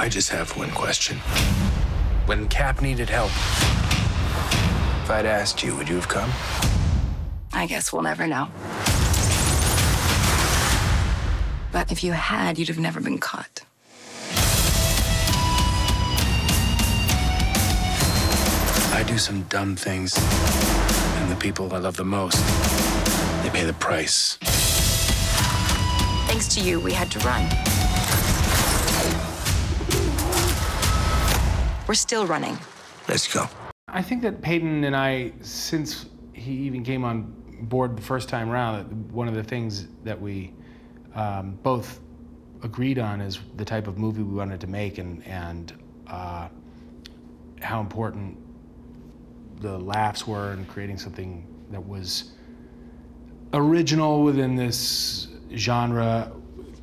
I just have one question. When Cap needed help, if I'd asked you, would you have come? I guess we'll never know. But if you had, you'd have never been caught. I do some dumb things, and the people I love the most, they pay the price. Thanks to you, we had to run. We're still running. Let's go. I think that Peyton and I, since he even came on board the first time around, one of the things that we both agreed on is the type of movie we wanted to make and how important the laughs were in creating something that was original within this genre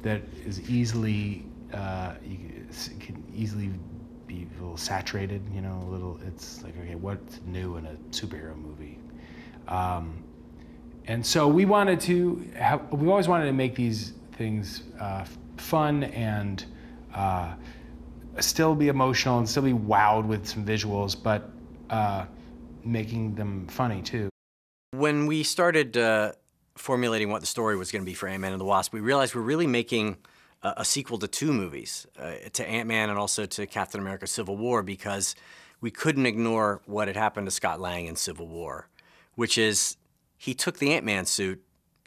that is easily, can easily be a little saturated, you know, a little, it's like, okay, what's new in a superhero movie? And so we wanted to we always wanted to make these things fun and still be emotional and still be wowed with some visuals, but making them funny too. When we started formulating what the story was going to be for Ant-Man and the Wasp, we realized we're really making a sequel to two movies, to Ant-Man and also to Captain America Civil War, because we couldn't ignore what had happened to Scott Lang in Civil War, which is he took the Ant-Man suit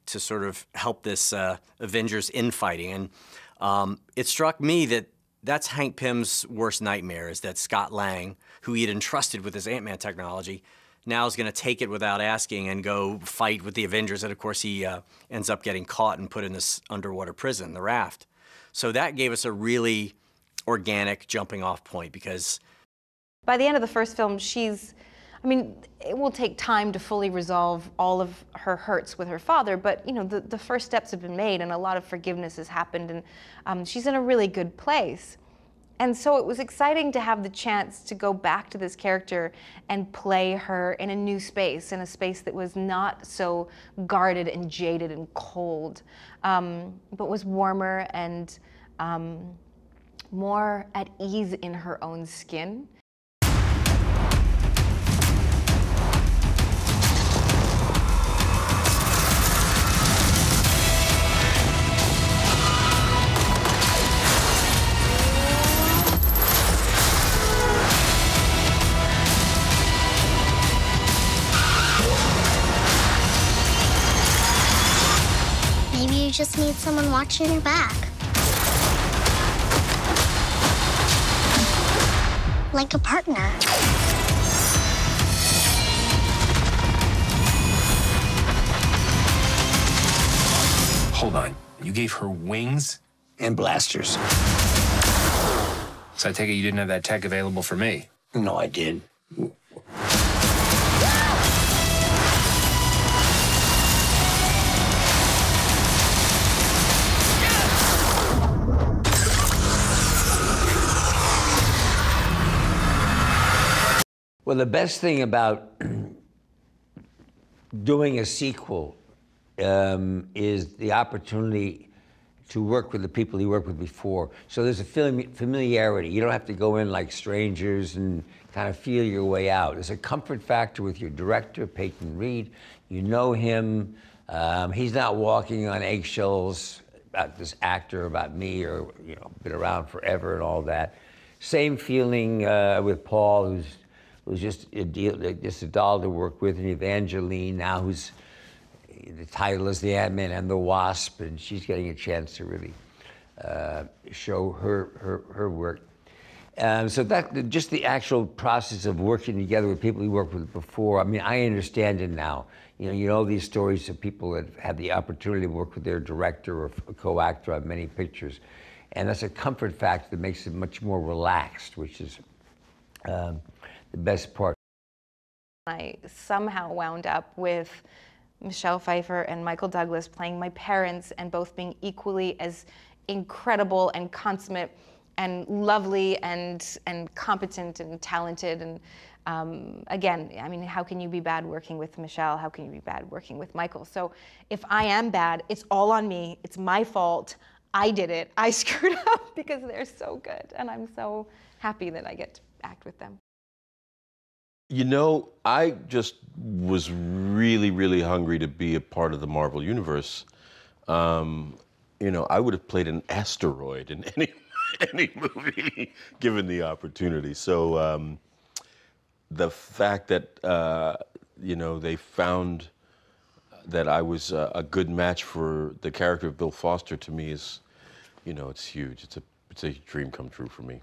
to sort of help this Avengers infighting. And it struck me that that's Hank Pym's worst nightmare, is that Scott Lang, who he had entrusted with his Ant-Man technology, now is going to take it without asking and go fight with the Avengers. And of course, he ends up getting caught and put in this underwater prison, the Raft. So that gave us a really organic jumping off point, because by the end of the first film, I mean, it will take time to fully resolve all of her hurts with her father, but you know, the first steps have been made and a lot of forgiveness has happened, and she's in a really good place. And so it was exciting to have the chance to go back to this character and play her in a new space, in a space that was not so guarded and jaded and cold, but was warmer and more at ease in her own skin. You just need someone watching your back. Like a partner. Hold on, you gave her wings and blasters. So I take it you didn't have that tech available for me? No, I did. Well, the best thing about doing a sequel is the opportunity to work with the people you worked with before. So there's a familiarity. You don't have to go in like strangers and kind of feel your way out. There's a comfort factor with your director, Peyton Reed. You know him. He's not walking on eggshells about this actor, about me, or you know, been around forever and all that. Same feeling with Paul, who's just a doll to work with, and Evangeline now, who's the title is the Ant-Man and the Wasp, and she's getting a chance to really show her work. So that just the actual process of working together with people you worked with before. I mean, I understand it now. You know these stories of people that had the opportunity to work with their director or a co-actor on many pictures, and that's a comfort factor that makes it much more relaxed, which is the best part. I somehow wound up with Michelle Pfeiffer and Michael Douglas playing my parents, and both being equally as incredible and consummate and lovely and competent and talented. And again, I mean, how can you be bad working with Michelle? How can you be bad working with Michael? So if I am bad, it's all on me. It's my fault. I did it. I screwed up because they're so good, and I'm so happy that I get to act with them. You know, I just was really, really hungry to be a part of the Marvel Universe. You know, I would have played an asteroid in any movie given the opportunity. So the fact that, you know, they found that I was a good match for the character of Bill Foster, to me is, you know, it's huge. It's a dream come true for me.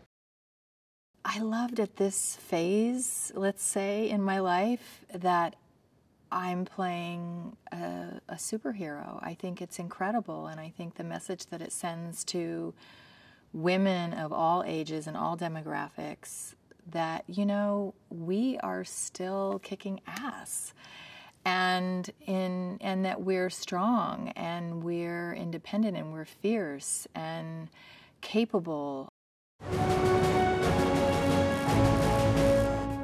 I loved at this phase, let's say, in my life that I'm playing a superhero. I think it's incredible, and I think the message that it sends to women of all ages and all demographics that, you know, we are still kicking ass. And that we're strong, and we're independent, and we're fierce and capable.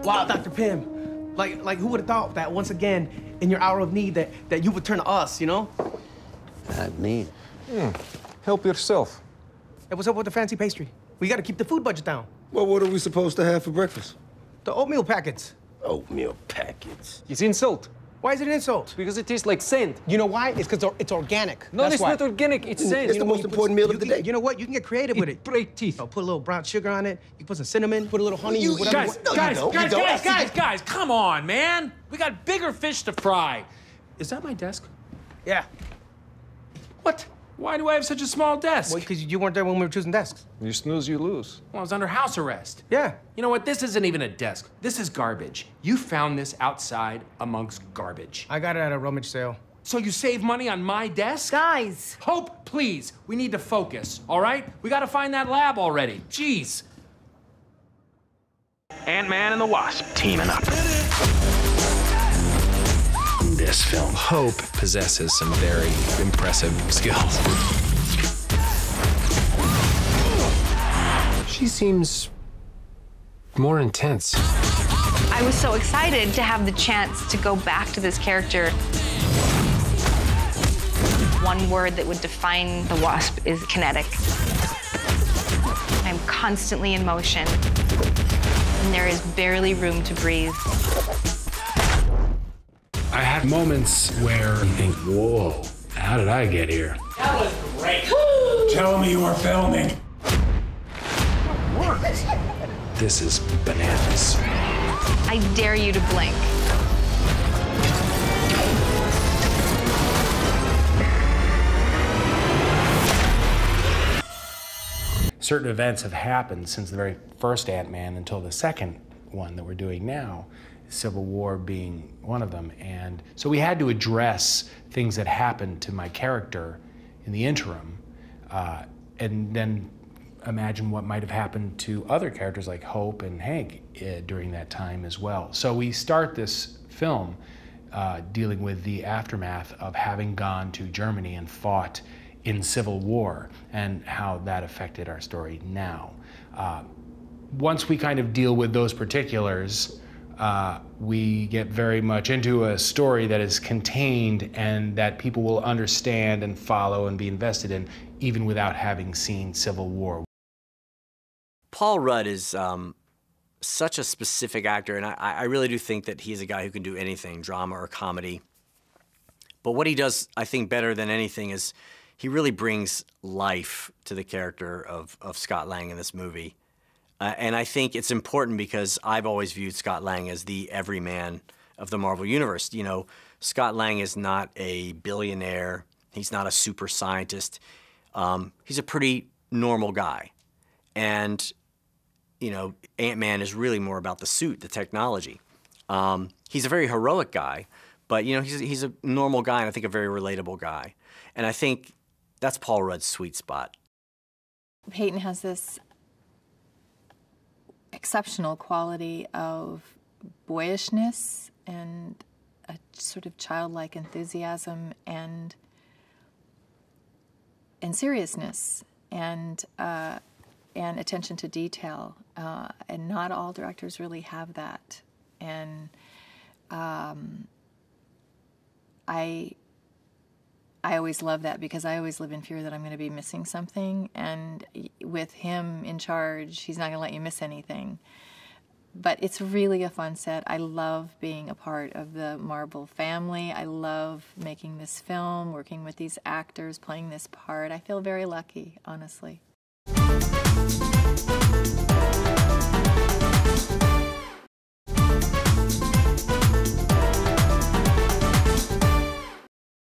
Wow, Dr. Pym. Like who would have thought that once again, in your hour of need, that you would turn to us, you know? Not me. Help yourself. Hey, what's up with the fancy pastry? We gotta keep the food budget down. Well, what are we supposed to have for breakfast? The oatmeal packets. Oatmeal packets. It's insult. Why is it an insult? Because it tastes like sand. You know why? It's because it's organic. No, That's it's why. not organic. It's sand. It's the most important meal of the day. You know what? You can get creative with it. Break teeth. Oh, put a little brown sugar on it. You put some cinnamon. Put a little honey. Whatever. Guys, come on, man. We got bigger fish to fry. Is that my desk? Yeah. What? Why do I have such a small desk? Well, because you weren't there when we were choosing desks. You snooze, you lose. Well, I was under house arrest. Yeah. You know what? This isn't even a desk. This is garbage. You found this outside amongst garbage. I got it at a rummage sale. So you save money on my desk? Guys! Hope, please. We need to focus, all right? We gotta find that lab already. Jeez. Ant-Man and the Wasp teaming up. This film, Hope possesses some very impressive skills. She seems more intense. I was so excited to have the chance to go back to this character. One word that would define the Wasp is kinetic. I'm constantly in motion, and there is barely room to breathe. I had moments where you think, whoa, how did I get here? That was great. Tell me you were filming. This is bananas. I dare you to blink. Certain events have happened since the very first Ant-Man until the second one that we're doing now, Civil War being one of them. And so we had to address things that happened to my character in the interim, and then imagine what might have happened to other characters like Hope and Hank during that time as well. So we start this film dealing with the aftermath of having gone to Germany and fought in Civil War and how that affected our story now. Once we kind of deal with those particulars, we get very much into a story that is contained and that people will understand and follow and be invested in, even without having seen Civil War. Paul Rudd is such a specific actor, and I really do think that he's a guy who can do anything, drama or comedy. But what he does, I think, better than anything is he really brings life to the character of Scott Lang in this movie. And I think it's important because I've always viewed Scott Lang as the everyman of the Marvel Universe. You know, Scott Lang is not a billionaire. He's not a super scientist. He's a pretty normal guy. And, you know, Ant-Man is really more about the suit, the technology. He's a very heroic guy, but, you know, he's a normal guy and I think a very relatable guy. And I think that's Paul Rudd's sweet spot. Peyton has this exceptional quality of boyishness and a sort of childlike enthusiasm and seriousness and attention to detail. And not all directors really have that. And I I always love that because I always live in fear that I'm going to be missing something. And with him in charge, he's not going to let you miss anything. But it's really a fun set. I love being a part of the Marvel family. I love making this film, working with these actors, playing this part. I feel very lucky, honestly.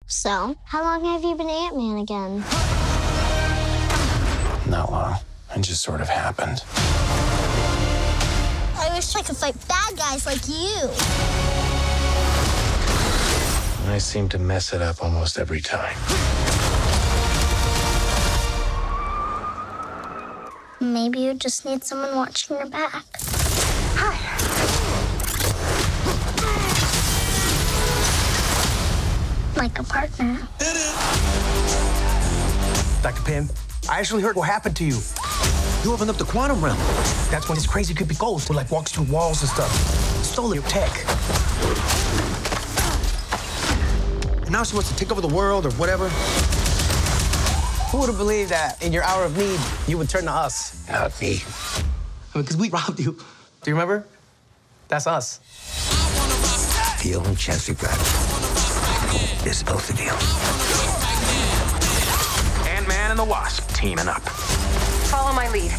So, how long have you been Ant-Man again? Not long. It just sort of happened. I wish I could fight bad guys like you. I seem to mess it up almost every time. Maybe you just need someone watching your back. Like a partner. Dr. Pym, I actually heard what happened to you. You opened up the quantum realm. That's when this crazy creepy ghost who like walks through walls and stuff. Stole your tech. And now she wants to take over the world or whatever. Who would have believed that in your hour of need, you would turn to us? Not me. Because we robbed you. Do you remember? That's us. The only chance we've got is both of you. Ant-Man and the Wasp teaming up. Follow my lead.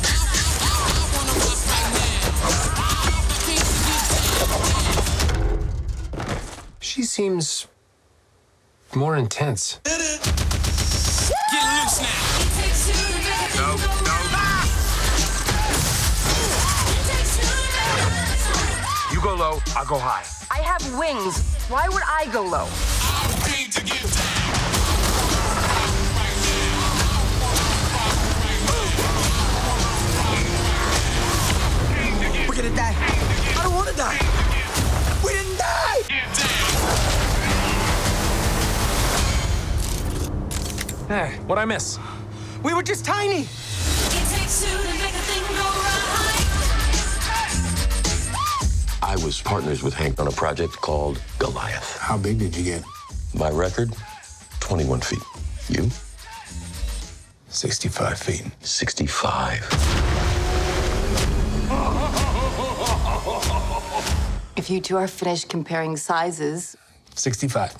She seems more intense. Get loose now. No. You go low, I'll go high. I have wings. Why would I go low? We're gonna die. I don't want to die. We didn't die. Hey, what'd I miss? We were just tiny. It takes two to make a thing go right. I was partners with Hank on a project called Goliath. How big did you get? My record, 21 feet. You? 65 feet. 65. If you two are finished comparing sizes. 65.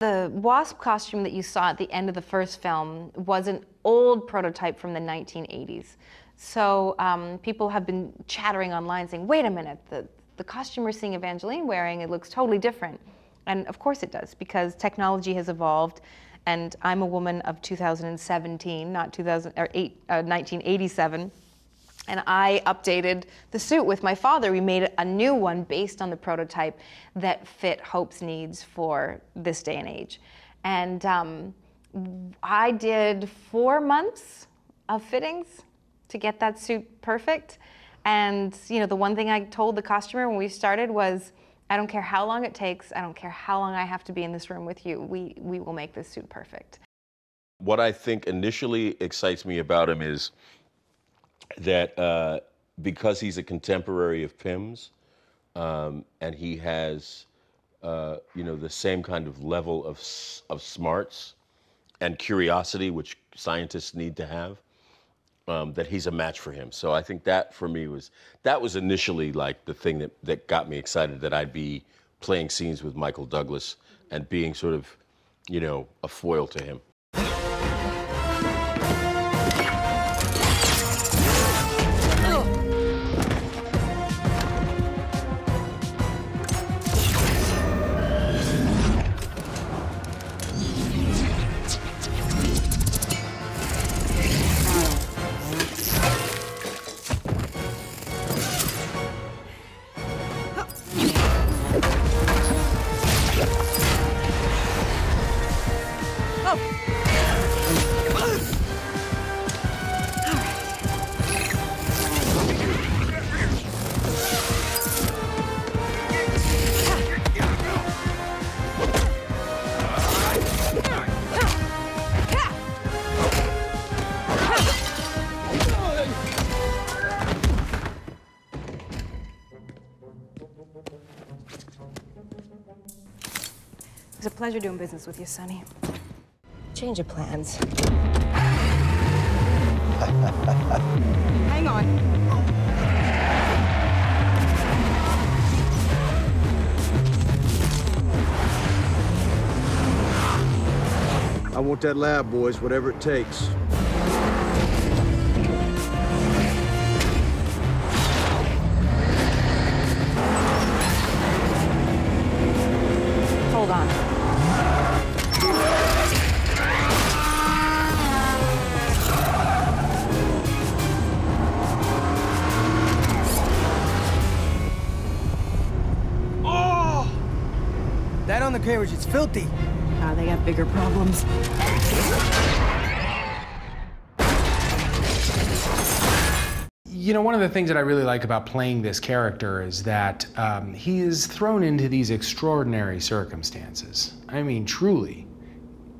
The Wasp costume that you saw at the end of the first film was an old prototype from the 1980s. So people have been chattering online saying, wait a minute, the costume we're seeing Evangeline wearing, it looks totally different. And of course it does, because technology has evolved, and I'm a woman of 2017, not 1987. And I updated the suit with my father. We made a new one based on the prototype that fit Hope's needs for this day and age. And I did 4 months of fittings to get that suit perfect. And you know, the one thing I told the costumer when we started was, I don't care how long it takes, I don't care how long I have to be in this room with you, we will make this suit perfect. What I think initially excites me about him is that because he's a contemporary of Pym's, and he has, you know, the same kind of level of smarts and curiosity which scientists need to have, that he's a match for him. So I think that for me was initially like the thing that got me excited, that I'd be playing scenes with Michael Douglas and being sort of, you know, a foil to him. It was a pleasure doing business with you, Sonny. Change of plans. Hang on. I want that lab, boys, whatever it takes. Hold on. Oh! That on the carriage is filthy. Ah, they got bigger problems. You know, one of the things that I really like about playing this character is that he is thrown into these extraordinary circumstances. I mean, truly,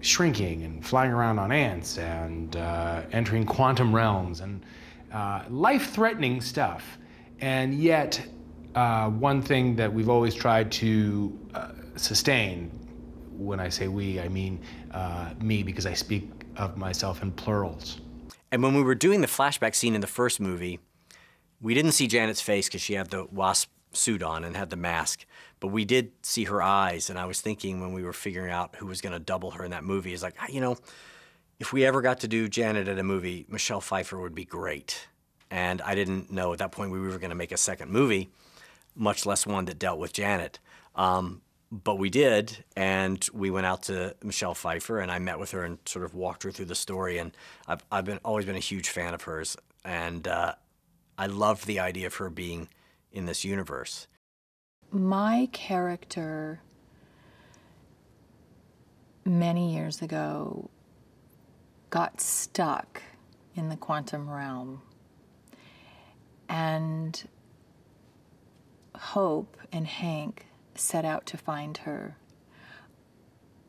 shrinking and flying around on ants and entering quantum realms and life-threatening stuff. And yet, one thing that we've always tried to sustain, when I say we, I mean me, because I speak of myself in plurals. And when we were doing the flashback scene in the first movie, we didn't see Janet's face because she had the wasp suit on and had the mask, but we did see her eyes. And I was thinking when we were figuring out who was going to double her in that movie, is like, you know, if we ever got to do Janet in a movie, Michelle Pfeiffer would be great. And I didn't know at that point we were going to make a second movie, much less one that dealt with Janet. But we did, and we went out to Michelle Pfeiffer, and I met with her and sort of walked her through the story. And I've always been a huge fan of hers, and I loved the idea of her being in this universe. My character, many years ago, got stuck in the quantum realm, and Hope and Hank set out to find her.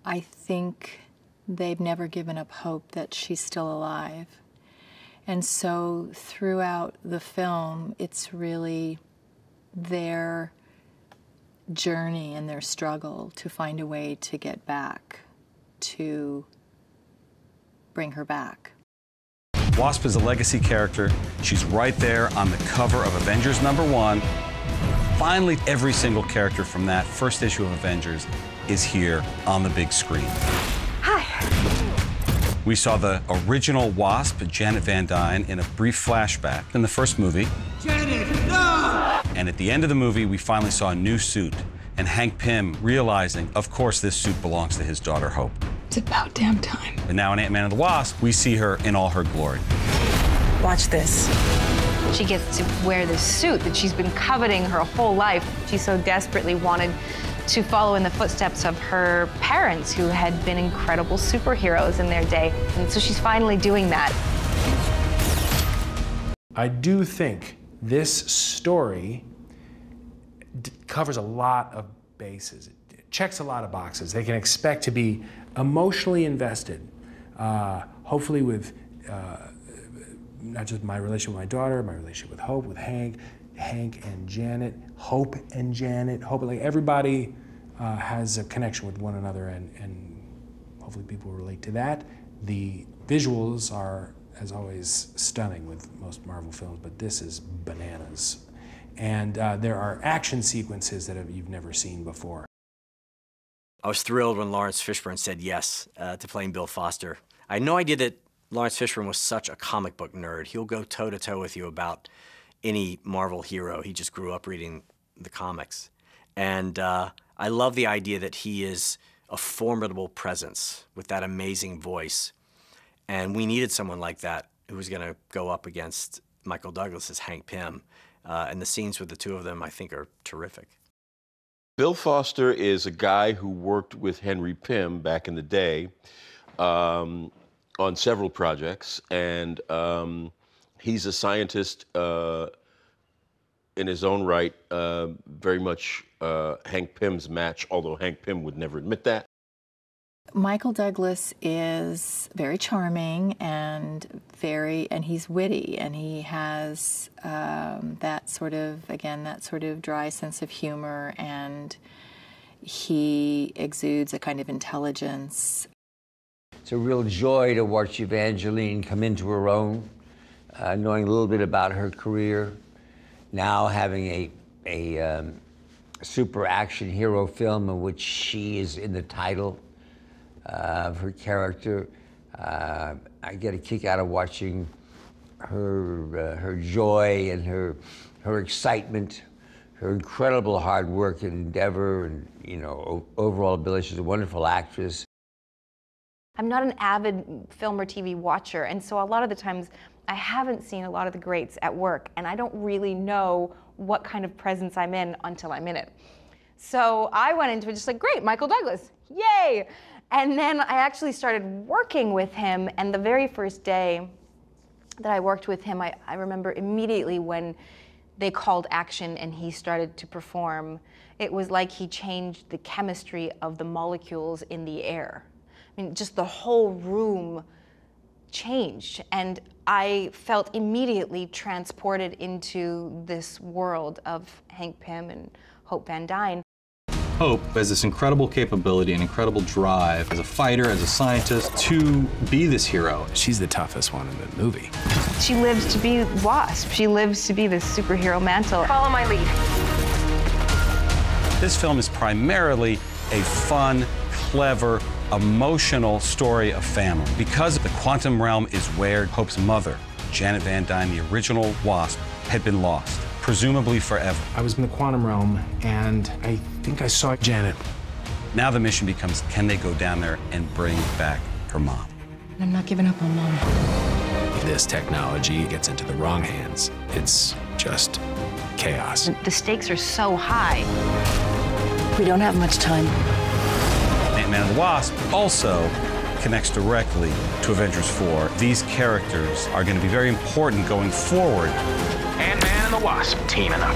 I think they've never given up hope that she's still alive. And so throughout the film, it's really their journey and their struggle to find a way to get back, to bring her back. Wasp is a legacy character. She's right there on the cover of Avengers #1. Finally, every single character from that first issue of Avengers is here on the big screen. Hi. We saw the original Wasp, Janet Van Dyne, in a brief flashback in the first movie. Janet, no! And at the end of the movie, we finally saw a new suit, and Hank Pym realizing, of course, this suit belongs to his daughter, Hope. It's about damn time. And now in Ant-Man and the Wasp, we see her in all her glory. Watch this. She gets to wear this suit that she's been coveting her whole life. She so desperately wanted to follow in the footsteps of her parents, who had been incredible superheroes in their day. And so she's finally doing that. I do think this story covers a lot of bases. It checks a lot of boxes. They can expect to be emotionally invested, hopefully with not just my relationship with my daughter, my relationship with Hope, with Hank and Janet, Hope and Janet, Hope, like everybody has a connection with one another, and hopefully people relate to that. The visuals are, as always, stunning with most Marvel films, but this is bananas. And there are action sequences that you've never seen before. I was thrilled when Lawrence Fishburne said yes to playing Bill Foster. I had no idea that Lawrence Fishburne was such a comic book nerd. He'll go toe-to-toe with you about any Marvel hero. He just grew up reading the comics. And I love the idea that he is a formidable presence with that amazing voice. And we needed someone like that who was going to go up against Michael Douglas's Hank Pym. And the scenes with the two of them, I think, are terrific. Bill Foster is a guy who worked with Henry Pym back in the day on several projects, and he's a scientist in his own right, very much Hank Pym's match, although Hank Pym would never admit that. Michael Douglas is very charming and he's witty, and he has that sort of dry sense of humor, and he exudes a kind of intelligence. It's a real joy to watch Evangeline come into her own, knowing a little bit about her career, now having a super action hero film in which she is in the title of her character. I get a kick out of watching her joy and her excitement, her incredible hard work and endeavor, and overall ability. She's a wonderful actress. I'm not an avid film or TV watcher, and so a lot of the times I haven't seen a lot of the greats at work, and I don't really know what kind of presence I'm in until I'm in it. So I went into it just like, great, Michael Douglas, yay! And then I actually started working with him, and the very first day that I worked with him, I remember immediately when they called action and he started to perform, it was like he changed the chemistry of the molecules in the air. I mean, just the whole room changed, and I felt immediately transported into this world of Hank Pym and Hope Van Dyne. Hope has this incredible capability and incredible drive as a fighter, as a scientist, to be this hero. She's the toughest one in the movie. She lives to be Wasp. She lives to be this superhero mantle. Follow my lead. This film is primarily a fun, clever, emotional story of family. Because the quantum realm is where Hope's mother, Janet Van Dyne, the original Wasp, had been lost, presumably forever. I was in the quantum realm, and I think I saw Janet. Now the mission becomes, can they go down there and bring back her mom? I'm not giving up on Mom. If this technology gets into the wrong hands, it's just chaos. The stakes are so high. We don't have much time. Ant-Man and the Wasp also connects directly to Avengers 4. These characters are going to be very important going forward. Ant-Man and the Wasp teaming up.